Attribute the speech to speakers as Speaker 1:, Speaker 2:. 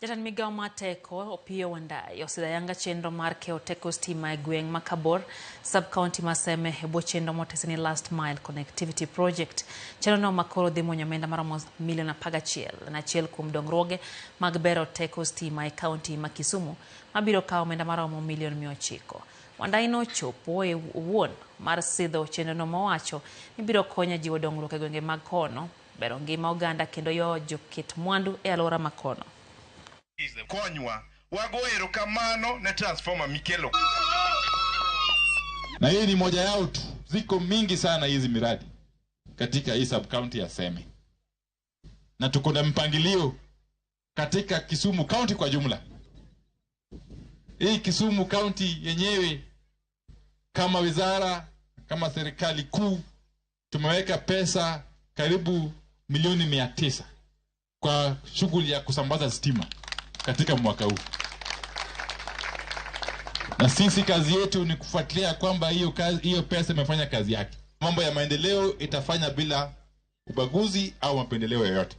Speaker 1: Jatan migao mateko Opiyo Wandayi osidayanga chenro mar keyo teko stima e gweng' ma Kabor sub-county maseme e bwo chenro motesni last mile connectivity project. Chenro no makoro dhi muonyo omenda maromo milion 11 na achiel kuom dongruoge mag bero teko stima e kaunti ma Kisumu mabiro kawo omenda maromo milion 900. Wandayi nochopo e wuon mar sidho chenro no mowacho ni biro konyo jiwo dongruok e gwenge mag kono, bero ngima oganda kendo yo joket mwandu e alwora ma kono.
Speaker 2: Konywa wago erokamano ne transformer mikelo.
Speaker 3: Na hii ni moja yao tu, ziko mingi sana hizi miradi katika hii sub county ya Seme. Na tuko na mpangilio katika Kisumu County kwa jumla. Hii Kisumu County yenyewe kama wizara, kama serikali kuu tumeweka pesa karibu milioni 900 kwa shughuli ya kusambaza stima katika mwaka huu. Na sisi kazi yetu ni kufuatilia kwamba hiyo pesa imefanya kazi yake. Mambo ya maendeleo itafanya bila ubaguzi au mapendeleo yoyote.